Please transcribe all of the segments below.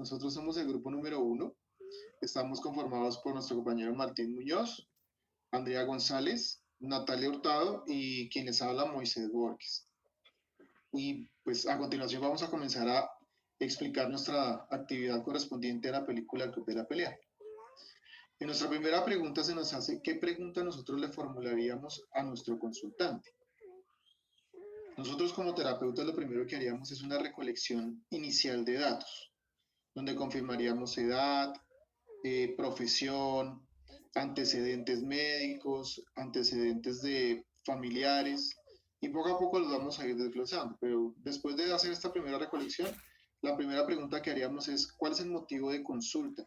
Nosotros somos el grupo número 1. Estamos conformados por nuestro compañero Martín Muñoz, Andrea González, Natalia Hurtado y quien les habla, Moisés Borges. Y pues a continuación vamos a comenzar a explicar nuestra actividad correspondiente a la película El Club de la Pelea. En nuestra primera pregunta se nos hace, ¿qué pregunta nosotros le formularíamos a nuestro consultante? Nosotros como terapeutas lo primero que haríamos es una recolección inicial de datos, donde confirmaríamos edad, profesión, antecedentes médicos, antecedentes de familiares, y poco a poco los vamos a ir desglosando. Pero después de hacer esta primera recolección, la primera pregunta que haríamos es, ¿cuál es el motivo de consulta?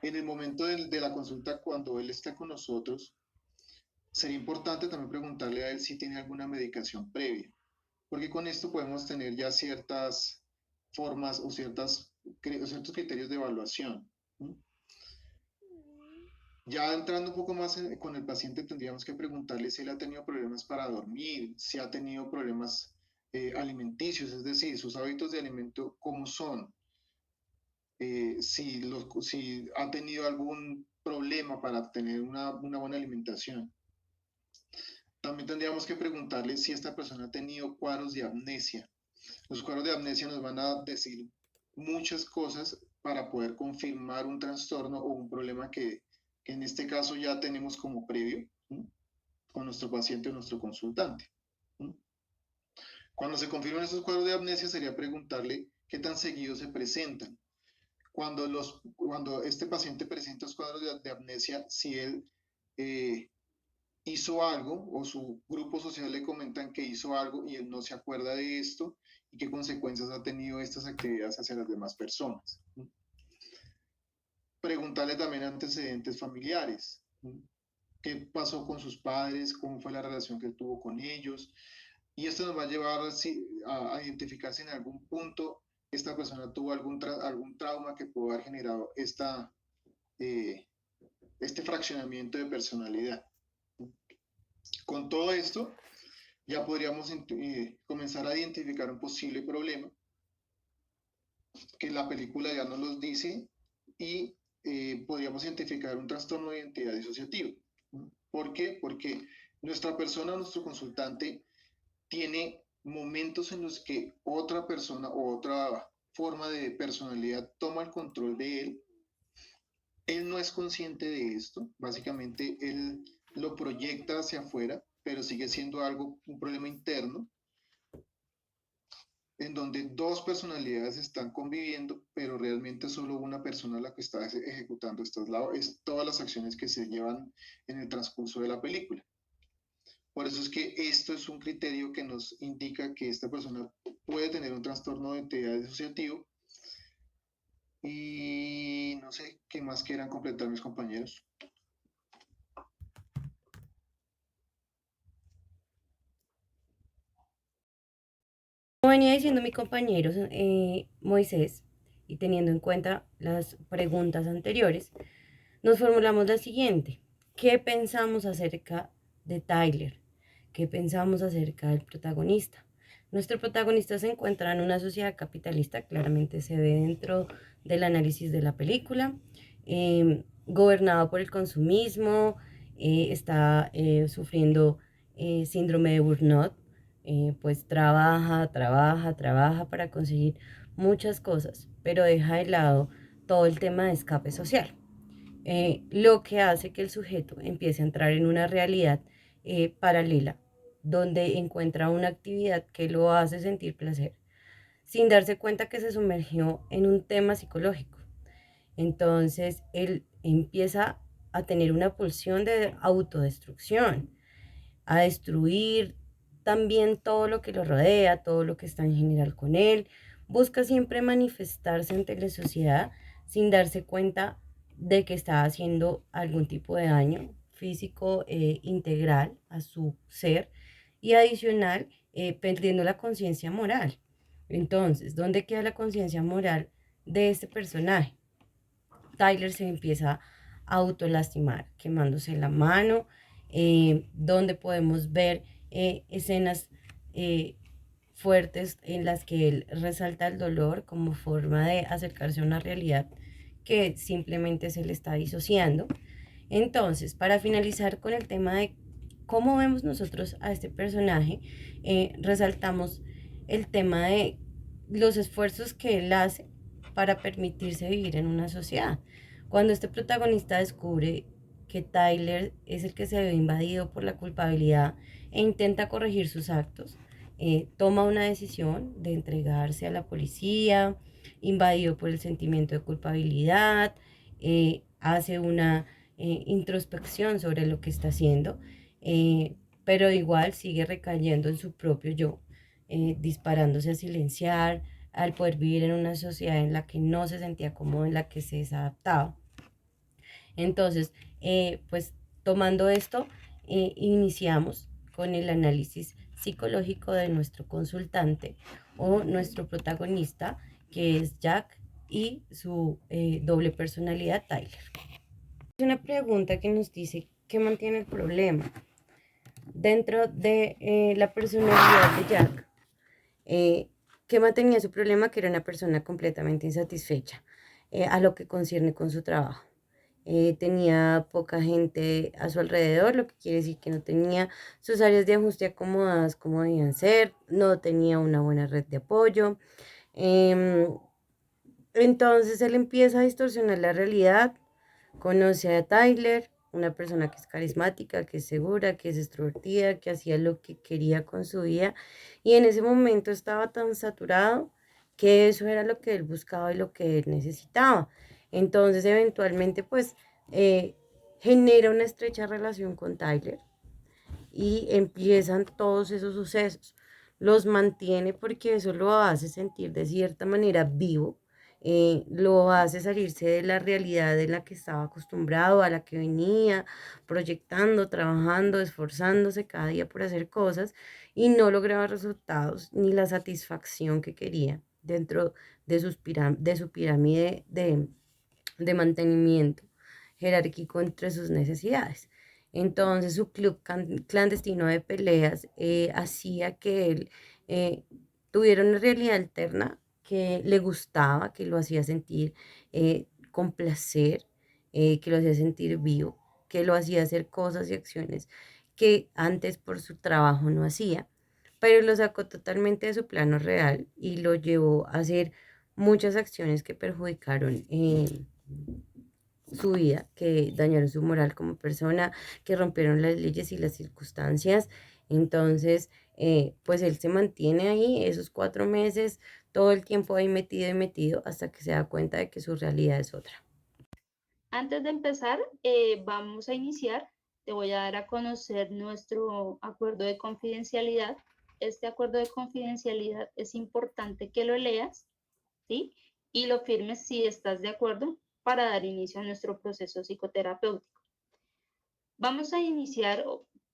En el momento de la consulta, cuando él está con nosotros, sería importante también preguntarle a él si tiene alguna medicación previa, porque con esto podemos tener ya ciertas formas o ciertos criterios de evaluación. ¿Sí? Ya entrando un poco más con el paciente, tendríamos que preguntarle si él ha tenido problemas para dormir, si ha tenido problemas alimenticios, es decir, sus hábitos de alimento, cómo son, si ha tenido algún problema para tener una buena alimentación. También tendríamos que preguntarle si esta persona ha tenido cuadros de amnesia. Los cuadros de amnesia nos van a decir muchas cosas para poder confirmar un trastorno o un problema que en este caso ya tenemos como previo, ¿sí? Con nuestro paciente o nuestro consultante. ¿Sí? Cuando se confirman estos cuadros de amnesia sería preguntarle qué tan seguido se presentan. Cuando este paciente presenta los cuadros de amnesia, si él eh, hizo algo o su grupo social le comentan que hizo algo y él no se acuerda de esto y qué consecuencias ha tenido estas actividades hacia las demás personas. Preguntarle también antecedentes familiares. ¿Qué pasó con sus padres? ¿Cómo fue la relación que tuvo con ellos? Y esto nos va a llevar a identificar si en algún punto esta persona tuvo algún trauma que pudo haber generado eh, este fraccionamiento de personalidad. Con todo esto, ya podríamos comenzar a identificar un posible problema que la película ya nos los dice y podríamos identificar un trastorno de identidad disociativo. ¿Por qué? Porque nuestra persona, nuestro consultante, tiene momentos en los que otra persona o otra forma de personalidad toma el control de él. Él no es consciente de esto, básicamente él lo proyecta hacia afuera, pero sigue siendo un problema interno, en donde dos personalidades están conviviendo, pero realmente solo una persona la que está ejecutando todas las acciones que se llevan en el transcurso de la película. Por eso es que esto es un criterio que nos indica que esta persona puede tener un trastorno de identidad disociativo. Y no sé qué más quieran completar mis compañeros. Como venía diciendo mi compañero Moisés, y teniendo en cuenta las preguntas anteriores, nos formulamos la siguiente. ¿Qué pensamos acerca de Tyler? ¿Qué pensamos acerca del protagonista? Nuestro protagonista se encuentra en una sociedad capitalista, claramente se ve dentro del análisis de la película, gobernado por el consumismo, está sufriendo síndrome de burnout, pues trabaja para conseguir muchas cosas, pero deja de lado todo el tema de escape social, lo que hace que el sujeto empiece a entrar en una realidad paralela, donde encuentra una actividad que lo hace sentir placer, sin darse cuenta que se sumergió en un tema psicológico. Entonces, él empieza a tener una pulsión de autodestrucción, a destruir también todo lo que lo rodea, todo lo que está en general con él. Busca siempre manifestarse ante la sociedad sin darse cuenta de que está haciendo algún tipo de daño físico integral a su ser y adicional perdiendo la conciencia moral. Entonces, ¿dónde queda la conciencia moral de este personaje? Tyler se empieza a autolastimar, quemándose la mano, donde podemos ver escenas fuertes en las que él resalta el dolor como forma de acercarse a una realidad que simplemente se le está disociando. Entonces, para finalizar con el tema de cómo vemos nosotros a este personaje, resaltamos el tema de los esfuerzos que él hace para permitirse vivir en una sociedad. Cuando este protagonista descubre que Tyler es el que se ve invadido por la culpabilidad e intenta corregir sus actos, toma una decisión de entregarse a la policía, invadido por el sentimiento de culpabilidad, hace una introspección sobre lo que está haciendo, pero igual sigue recayendo en su propio yo, disparándose a silenciar, al poder vivir en una sociedad en la que no se sentía cómodo, en la que se desadaptaba. Entonces, pues tomando esto, iniciamos con el análisis psicológico de nuestro consultante o nuestro protagonista, que es Jack, y su doble personalidad, Tyler. Es una pregunta que nos dice qué mantiene el problema. Dentro de la personalidad de Jack, ¿qué mantenía su problema? Que era una persona completamente insatisfecha a lo que concierne con su trabajo. Tenía poca gente a su alrededor, lo que quiere decir que no tenía sus áreas de ajuste acomodadas como debían ser, no tenía una buena red de apoyo. Em, entonces él empieza a distorsionar la realidad, conoce a Tyler, una persona que es carismática, que es segura, que es extrovertida, que hacía lo que quería con su vida, y en ese momento estaba tan saturado que eso era lo que él buscaba y lo que él necesitaba. Entonces eventualmente pues eh, genera una estrecha relación con Tyler y empiezan todos esos sucesos. Los mantiene porque eso lo hace sentir de cierta manera vivo, lo hace salirse de la realidad en la que estaba acostumbrado, a la que venía proyectando, trabajando, esforzándose cada día por hacer cosas y no lograba resultados ni la satisfacción que quería dentro de, de su pirámide de mantenimiento jerárquico entre sus necesidades. Entonces su club clandestino de peleas hacía que él eh, tuviera una realidad alterna que le gustaba, que lo hacía sentir con placer, que lo hacía sentir vivo, que lo hacía hacer cosas y acciones que antes por su trabajo no hacía, pero lo sacó totalmente de su plano real y lo llevó a hacer muchas acciones que perjudicaron su vida, que dañaron su moral como persona, que rompieron las leyes y las circunstancias. Entonces, pues él se mantiene ahí esos 4 meses, todo el tiempo ahí metido y metido hasta que se da cuenta de que su realidad es otra. Antes de empezar, vamos a iniciar. Te voy a dar a conocer nuestro acuerdo de confidencialidad. Este acuerdo de confidencialidad es importante que lo leas, ¿sí? Y lo firmes si estás de acuerdo para dar inicio a nuestro proceso psicoterapéutico. Vamos a iniciar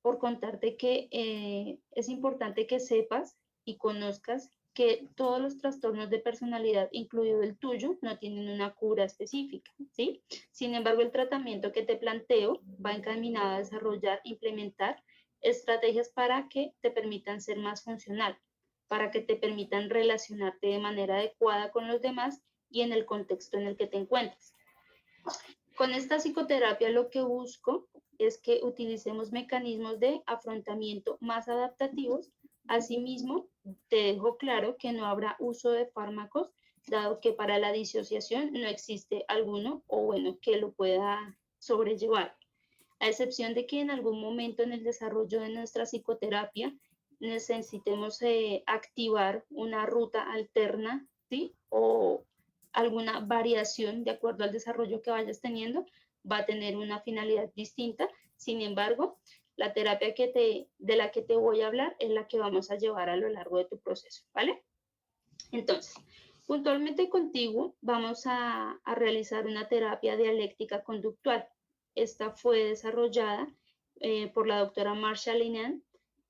por contarte que es importante que sepas y conozcas que todos los trastornos de personalidad, incluido el tuyo, no tienen una cura específica, ¿sí? Sin embargo, el tratamiento que te planteo va encaminado a desarrollar, implementar estrategias para que te permitan ser más funcional, para que te permitan relacionarte de manera adecuada con los demás y en el contexto en el que te encuentres. Con esta psicoterapia lo que busco es que utilicemos mecanismos de afrontamiento más adaptativos. Asimismo, te dejo claro que no habrá uso de fármacos, dado que para la disociación no existe alguno o bueno, que lo pueda sobrellevar. A excepción de que en algún momento en el desarrollo de nuestra psicoterapia necesitemos activar una ruta alterna, ¿sí? O alguna variación de acuerdo al desarrollo que vayas teniendo, va a tener una finalidad distinta. Sin embargo, la terapia de la que te voy a hablar es la que vamos a llevar a lo largo de tu proceso, ¿vale? Entonces, puntualmente contigo vamos a realizar una terapia dialéctica conductual. Esta fue desarrollada por la doctora Marsha Linehan,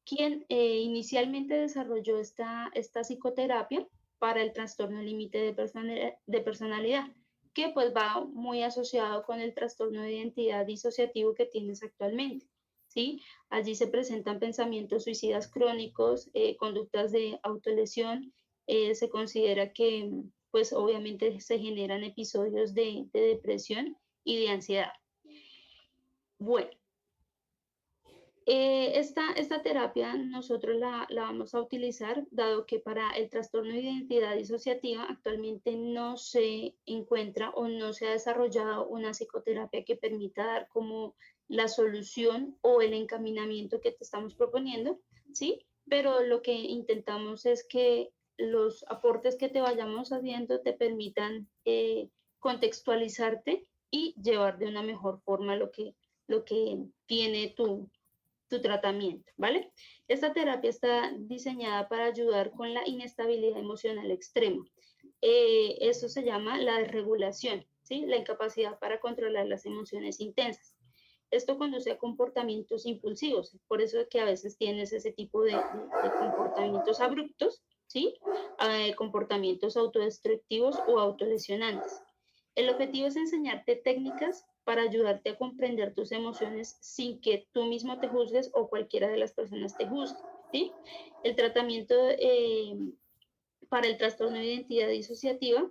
quien inicialmente desarrolló esta psicoterapia para el trastorno límite de personalidad, que pues va muy asociado con el trastorno de identidad disociativo que tienes actualmente, ¿sí? Allí se presentan pensamientos suicidas crónicos, conductas de autolesión. Se considera que, pues obviamente se generan episodios de depresión y de ansiedad. Bueno, esta terapia nosotros la vamos a utilizar, dado que para el trastorno de identidad disociativa actualmente no se encuentra o no se ha desarrollado una psicoterapia que permita dar como la solución o el encaminamiento que te estamos proponiendo, ¿sí? Pero lo que intentamos es que los aportes que te vayamos haciendo te permitan contextualizarte y llevar de una mejor forma lo que tiene tu tratamiento, ¿vale? Esta terapia está diseñada para ayudar con la inestabilidad emocional extrema. Eso se llama la desregulación, ¿sí? La incapacidad para controlar las emociones intensas. Esto conduce a comportamientos impulsivos, por eso es que a veces tienes ese tipo de comportamientos abruptos, ¿sí? Comportamientos autodestructivos o autolesionantes. El objetivo es enseñarte técnicas para ayudarte a comprender tus emociones sin que tú mismo te juzgues o cualquiera de las personas te juzgue, ¿sí? El tratamiento para el trastorno de identidad disociativa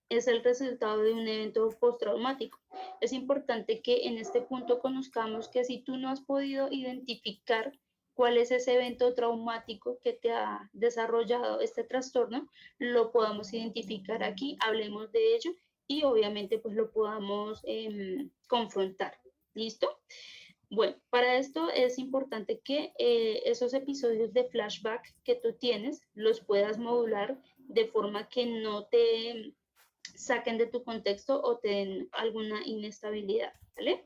es el resultado de un evento postraumático. Es importante que en este punto conozcamos que si tú no has podido identificar cuál es ese evento traumático que te ha desarrollado este trastorno, lo podamos identificar aquí, hablemos de ello y obviamente pues lo podamos confrontar. ¿Listo? Bueno, para esto es importante que esos episodios de flashback que tú tienes los puedas modular de forma que no te saquen de tu contexto o te den alguna inestabilidad, ¿vale?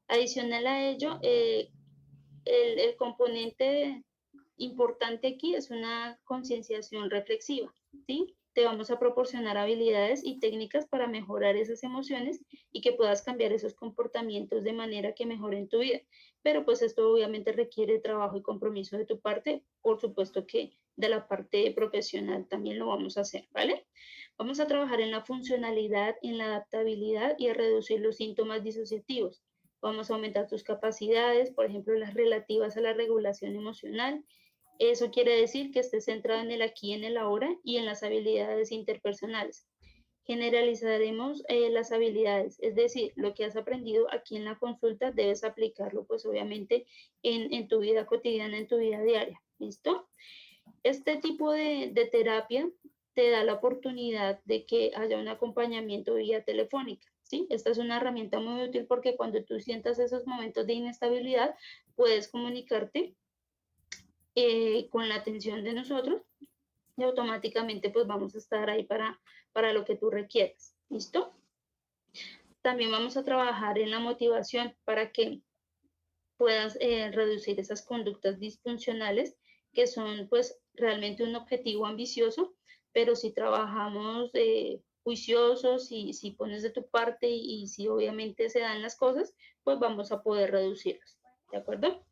Adicional a ello, el componente importante aquí es una concienciación reflexiva, ¿sí? Te vamos a proporcionar habilidades y técnicas para mejorar esas emociones y que puedas cambiar esos comportamientos de manera que mejoren tu vida. Pero pues esto obviamente requiere trabajo y compromiso de tu parte, por supuesto que de la parte profesional también lo vamos a hacer, ¿vale? Vamos a trabajar en la funcionalidad, en la adaptabilidad y a reducir los síntomas disociativos. Vamos a aumentar tus capacidades, por ejemplo, las relativas a la regulación emocional. Eso quiere decir que estés centrado en el aquí y en el ahora y en las habilidades interpersonales. Generalizaremos las habilidades, es decir, lo que has aprendido aquí en la consulta debes aplicarlo pues obviamente en tu vida cotidiana, en tu vida diaria. ¿Listo? Este tipo de terapia te da la oportunidad de que haya un acompañamiento vía telefónica, ¿sí? Esta es una herramienta muy útil porque cuando tú sientas esos momentos de inestabilidad, puedes comunicarte con la atención de nosotros y automáticamente pues vamos a estar ahí para lo que tú requieras. ¿Listo? También vamos a trabajar en la motivación para que puedas reducir esas conductas disfuncionales que son pues realmente un objetivo ambicioso, pero si trabajamos juiciosos y si pones de tu parte y si obviamente se dan las cosas, pues vamos a poder reducirlos. ¿De acuerdo?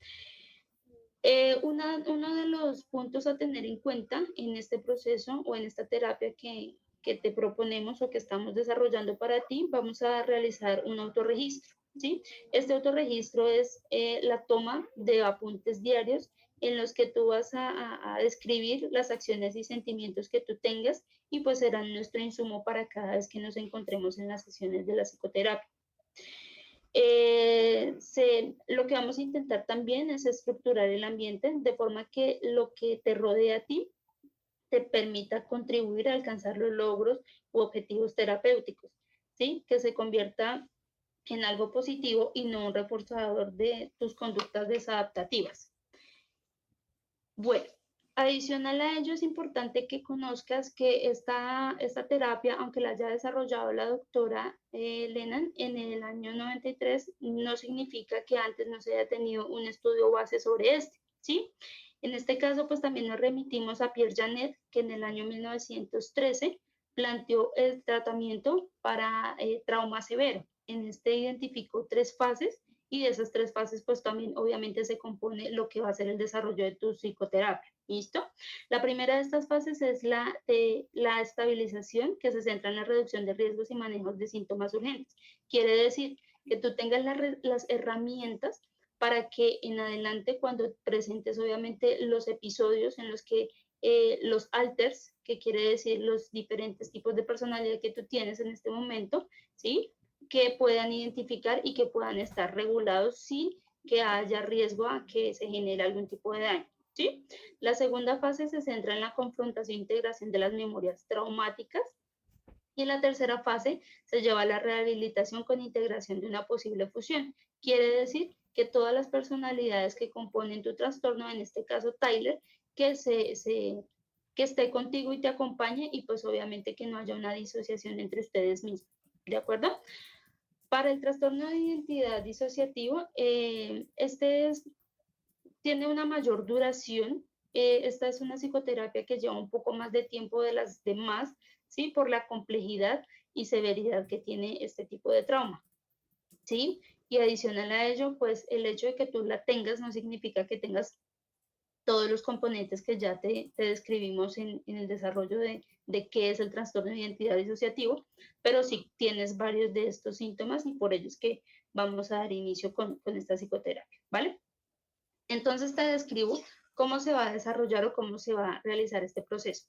Uno de los puntos a tener en cuenta en este proceso o en esta terapia que te proponemos o que estamos desarrollando para ti, vamos a realizar un autorregistro, ¿sí? Este autorregistro es la toma de apuntes diarios en los que tú vas a describir las acciones y sentimientos que tú tengas y pues serán nuestro insumo para cada vez que nos encontremos en las sesiones de la psicoterapia. Lo que vamos a intentar también es estructurar el ambiente de forma que lo que te rodea a ti te permita contribuir a alcanzar los logros u objetivos terapéuticos, ¿sí? Que se convierta en algo positivo y no un reforzador de tus conductas desadaptativas. Bueno, adicional a ello es importante que conozcas que esta terapia, aunque la haya desarrollado la doctora Lennon en el año 93, no significa que antes no se haya tenido un estudio base sobre este, ¿sí? En este caso, pues también nos remitimos a Pierre Janet, que en el año 1913 planteó el tratamiento para trauma severo. En este identificó 3 fases y de esas 3 fases pues también obviamente se compone lo que va a ser el desarrollo de tu psicoterapia. ¿Listo? La primera de estas fases es la estabilización, que se centra en la reducción de riesgos y manejos de síntomas urgentes. Quiere decir que tú tengas las herramientas para que en adelante, cuando presentes obviamente los episodios en los que los alters, que quiere decir los diferentes tipos de personalidad que tú tienes en este momento, ¿sí? Que puedan identificar y que puedan estar regulados sin que haya riesgo a que se genere algún tipo de daño, ¿sí? La segunda fase se centra en la confrontación e integración de las memorias traumáticas, y en la tercera fase se lleva a la rehabilitación con integración de una posible fusión. Quiere decir que todas las personalidades que componen tu trastorno, en este caso Tyler, que que esté contigo y te acompañe, y pues obviamente que no haya una disociación entre ustedes mismos, ¿de acuerdo? Para el trastorno de identidad disociativo, tiene una mayor duración. Esta es una psicoterapia que lleva un poco más de tiempo de las demás, ¿sí? Por la complejidad y severidad que tiene este tipo de trauma, ¿sí? Y adicional a ello, pues el hecho de que tú la tengas no significa que tengas todos los componentes que ya te describimos en el desarrollo de qué es el trastorno de identidad disociativo, pero sí tienes varios de estos síntomas, y por ello es que vamos a dar inicio con esta psicoterapia, ¿vale? Entonces te describo cómo se va a desarrollar o cómo se va a realizar este proceso.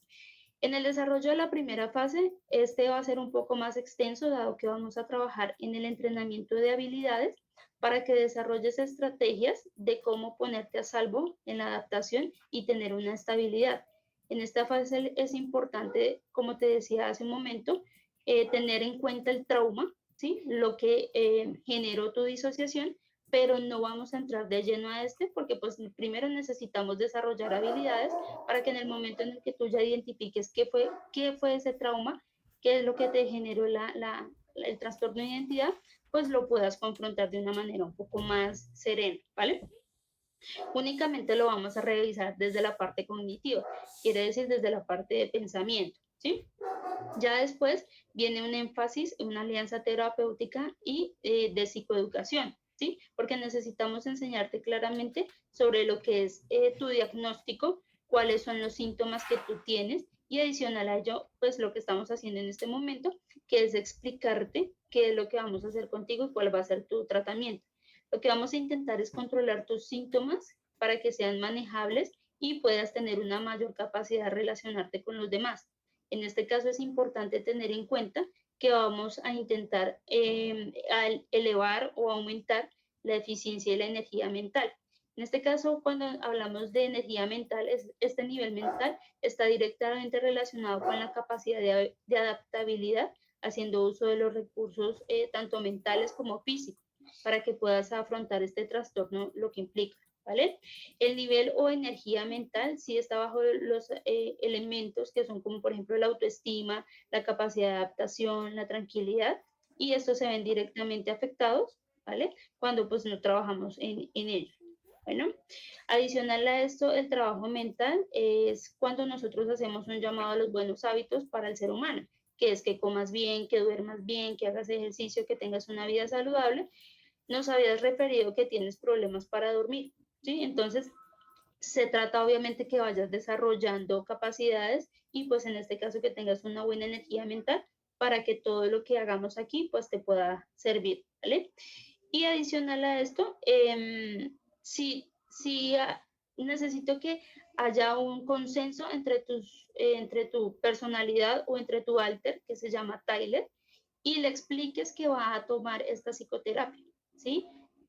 En el desarrollo de la primera fase, este va a ser un poco más extenso, dado que vamos a trabajar en el entrenamiento de habilidades para que desarrolles estrategias de cómo ponerte a salvo en la adaptación y tener una estabilidad. En esta fase es importante, como te decía hace un momento, tener en cuenta el trauma, ¿sí? Lo que generó tu disociación, pero no vamos a entrar de lleno a este, porque pues primero necesitamos desarrollar habilidades para que en el momento en el que tú ya identifiques qué fue ese trauma, qué es lo que te generó el trastorno de identidad, pues lo puedas confrontar de una manera un poco más serena, ¿vale? Únicamente lo vamos a revisar desde la parte cognitiva, quiere decir desde la parte de pensamiento, ¿sí? Ya después viene un énfasis en una alianza terapéutica y de psicoeducación, ¿sí? Porque necesitamos enseñarte claramente sobre lo que es tu diagnóstico, cuáles son los síntomas que tú tienes, y adicional a ello, pues lo que estamos haciendo en este momento, que es explicarte qué es lo que vamos a hacer contigo y cuál va a ser tu tratamiento. Lo que vamos a intentar es controlar tus síntomas para que sean manejables y puedas tener una mayor capacidad de relacionarte con los demás. En este caso es importante tener en cuenta que vamos a intentar elevar o aumentar la eficiencia y la energía mental. En este caso, cuando hablamos de energía mental, este nivel mental está directamente relacionado con la capacidad de adaptabilidad, haciendo uso de los recursos tanto mentales como físicos, para que puedas afrontar este trastorno, lo que implica, ¿vale? El nivel o energía mental sí está bajo los elementos que son como por ejemplo la autoestima, la capacidad de adaptación, la tranquilidad, y estos se ven directamente afectados, ¿vale? Cuando pues no trabajamos en ello. Bueno, adicional a esto, el trabajo mental es cuando nosotros hacemos un llamado a los buenos hábitos para el ser humano, que es que comas bien, que duermas bien, que hagas ejercicio, que tengas una vida saludable. Nos habías referido que tienes problemas para dormir, ¿sí? Entonces, se trata obviamente que vayas desarrollando capacidades y pues en este caso que tengas una buena energía mental para que todo lo que hagamos aquí pues te pueda servir, ¿vale? Y adicional a esto, si necesito que haya un consenso entre tu personalidad o entre tu alter, que se llama Tyler, y le expliques que va a tomar esta psicoterapia, ¿sí?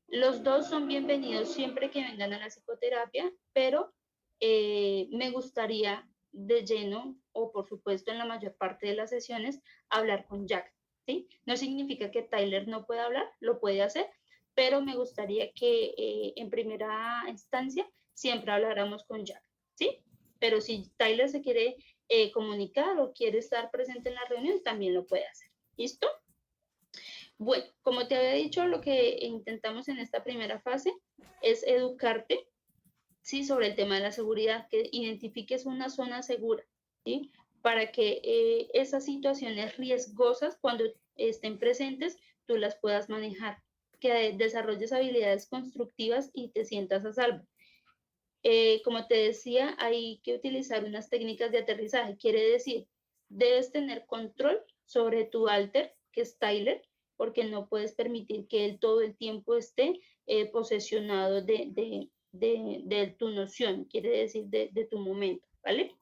Los dos son bienvenidos siempre que vengan a la psicoterapia, pero me gustaría de lleno, o por supuesto en la mayor parte de las sesiones, hablar con Jack, ¿sí? No significa que Tyler no pueda hablar, lo puede hacer, pero me gustaría que en primera instancia siempre habláramos con Jack, ¿sí? Pero si Tyler se quiere comunicar o quiere estar presente en la reunión, también lo puede hacer. ¿Listo? Bueno, como te había dicho, lo que intentamos en esta primera fase es educarte, ¿sí? Sobre el tema de la seguridad, que identifiques una zona segura, ¿sí? Para que esas situaciones riesgosas, cuando estén presentes, tú las puedas manejar, que desarrolles habilidades constructivas y te sientas a salvo. Como te decía, hay que utilizar unas técnicas de aterrizaje, quiere decir, debes tener control sobre tu alter, que es Tyler, porque no puedes permitir que él todo el tiempo esté posesionado de tu noción, quiere decir de tu momento, ¿vale?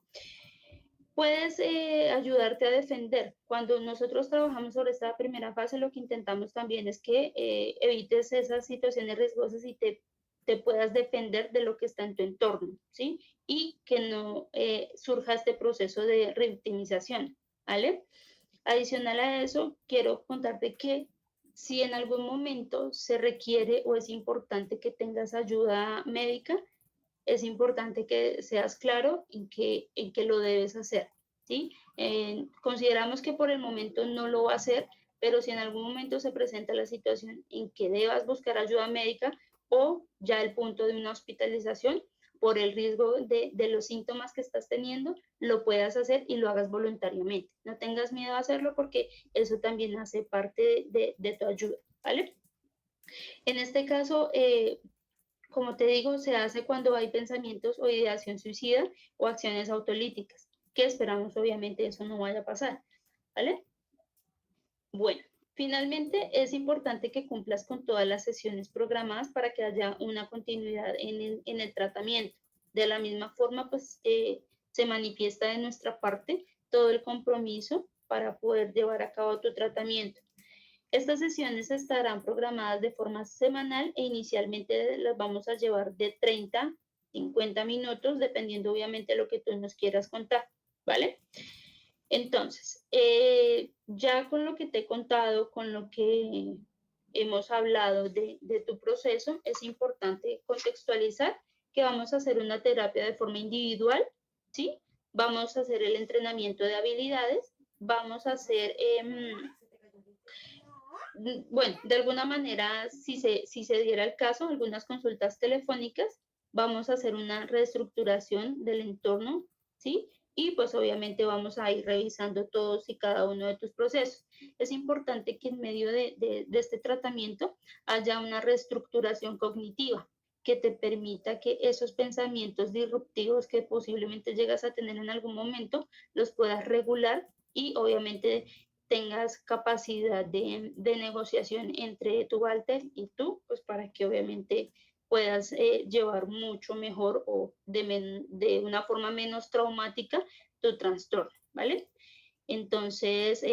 Puedes ayudarte a defender. Cuando nosotros trabajamos sobre esta primera fase, lo que intentamos también es que evites esas situaciones riesgosas y te puedas defender de lo que está en tu entorno, ¿sí? Y que no surja este proceso de revictimización, ¿vale? Adicional a eso, quiero contarte que si en algún momento se requiere o es importante que tengas ayuda médica, es importante que seas claro en qué lo debes hacer, ¿sí? Consideramos que por el momento no lo va a hacer, pero si en algún momento se presenta la situación en que debas buscar ayuda médica o ya el punto de una hospitalización, por el riesgo de los síntomas que estás teniendo, lo puedas hacer y lo hagas voluntariamente. No tengas miedo a hacerlo porque eso también hace parte de tu ayuda, ¿vale? En este caso, como te digo, se hace cuando hay pensamientos o ideación suicida o acciones autolíticas, que esperamos obviamente eso no vaya a pasar, ¿vale? Bueno, finalmente es importante que cumplas con todas las sesiones programadas para que haya una continuidad en el tratamiento. De la misma forma, pues se manifiesta de nuestra parte todo el compromiso para poder llevar a cabo tu tratamiento. Estas sesiones estarán programadas de forma semanal e inicialmente las vamos a llevar de 30 a 50 minutos, dependiendo obviamente de lo que tú nos quieras contar, ¿vale? Entonces, ya con lo que te he contado, con lo que hemos hablado de tu proceso, es importante contextualizar que vamos a hacer una terapia de forma individual, ¿sí? Vamos a hacer el entrenamiento de habilidades, vamos a hacer bueno, de alguna manera, si se diera el caso, algunas consultas telefónicas, vamos a hacer una reestructuración del entorno, ¿sí? Y pues obviamente vamos a ir revisando todos y cada uno de tus procesos. Es importante que en medio de este tratamiento haya una reestructuración cognitiva que te permita que esos pensamientos disruptivos que posiblemente llegas a tener en algún momento los puedas regular y obviamente tengas capacidad de negociación entre tu Walter y tú, pues para que obviamente puedas llevar mucho mejor o de una forma menos traumática tu trastorno, ¿vale? Entonces,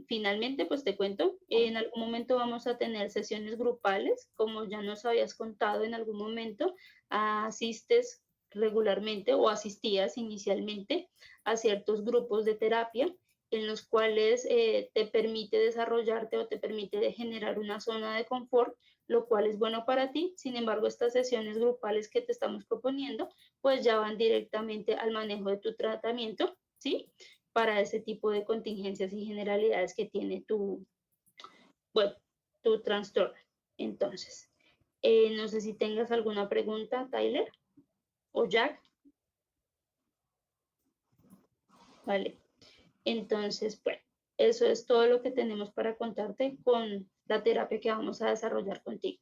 finalmente, pues te cuento, en algún momento vamos a tener sesiones grupales, como ya nos habías contado en algún momento, asistes regularmente o asistías inicialmente a ciertos grupos de terapia en los cuales te permite desarrollarte o te permite generar una zona de confort, lo cual es bueno para ti. Sin embargo, estas sesiones grupales que te estamos proponiendo, pues ya van directamente al manejo de tu tratamiento, ¿sí? Para ese tipo de contingencias y generalidades que tiene bueno, tu trastorno. Entonces, no sé si tengas alguna pregunta, Tyler o Jack. Vale. Entonces, bueno, eso es todo lo que tenemos para contarte con la terapia que vamos a desarrollar contigo.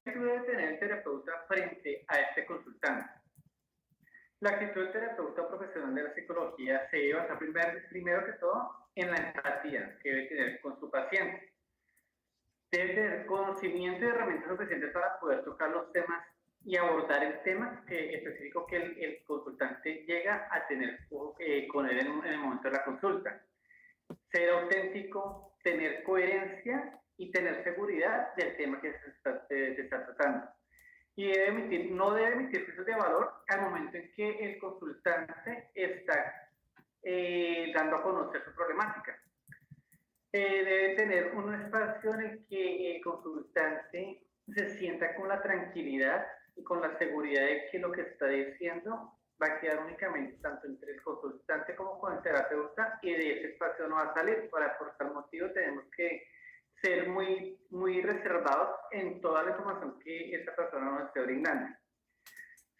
¿Qué debe tener el terapeuta frente a este consultante? La actitud del terapeuta profesional de la psicología se debe basar primero que todo en la empatía que debe tener con su paciente. Debe tener conocimiento y herramientas suficientes para poder tocar los temas y abordar el tema específico que el consultante llega a tener con él en el momento de la consulta. Ser auténtico, tener coherencia y tener seguridad del tema que se está tratando. Y no debe emitir juicios de valor al momento en que el consultante está dando a conocer su problemática. Debe tener un espacio en el que el consultante se sienta con la tranquilidad y con la seguridad de que lo que está diciendo va a quedar únicamente tanto entre el consultante como con el terapeuta, y de ese espacio no va a salir. Por tal motivo tenemos que ser muy, muy reservados en toda la información que esta persona nos esté brindando.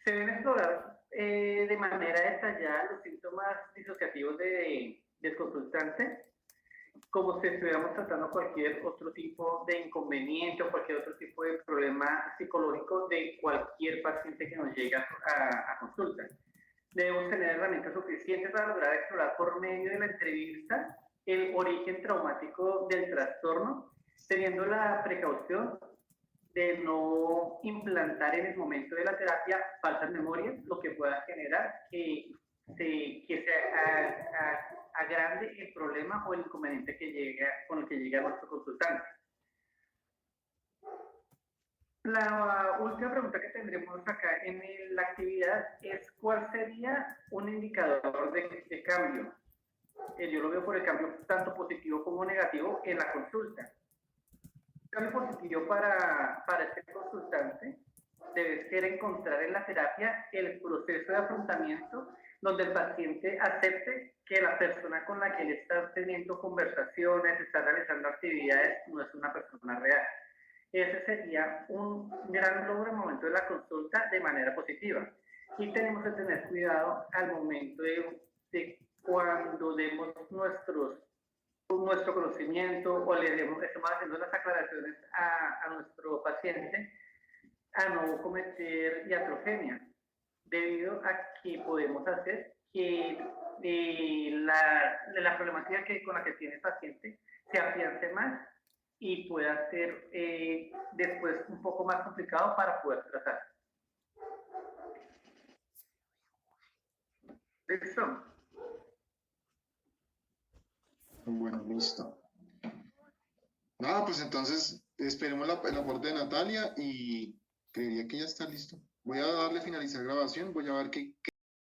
Se deben explorar de manera detallada los síntomas disociativos del consultante, como si estuviéramos tratando cualquier otro tipo de inconveniente o cualquier otro tipo de problema psicológico de cualquier paciente que nos llegue a consulta. Debemos tener herramientas suficientes para lograr explorar por medio de la entrevista el origen traumático del trastorno teniendo la precaución de no implantar en el momento de la terapia falsas memorias, lo que pueda generar que se agrande el problema o el inconveniente con el que llega nuestro consultante. La última pregunta que tendremos acá en la actividad es ¿cuál sería un indicador de cambio? Yo lo veo por el cambio tanto positivo como negativo en la consulta. El cambio positivo para este consultante debe ser encontrar en la terapia el proceso de afrontamiento donde el paciente acepte que la persona con la que él está teniendo conversaciones, está realizando actividades, no es una persona real. Ese sería un gran logro en el momento de la consulta de manera positiva. Y tenemos que tener cuidado al momento de cuando demos nuestro conocimiento o estemos haciendo las aclaraciones a nuestro paciente a no cometer iatrogenia, debido a que podemos hacer que la problemática con la que tiene el paciente se afiance más y pueda ser después un poco más complicado para poder tratar. ¿Listo? Bueno, listo. Nada, pues entonces esperemos el aporte de Natalia y creería que ya está listo. Voy a darle finalizar grabación, voy a ver qué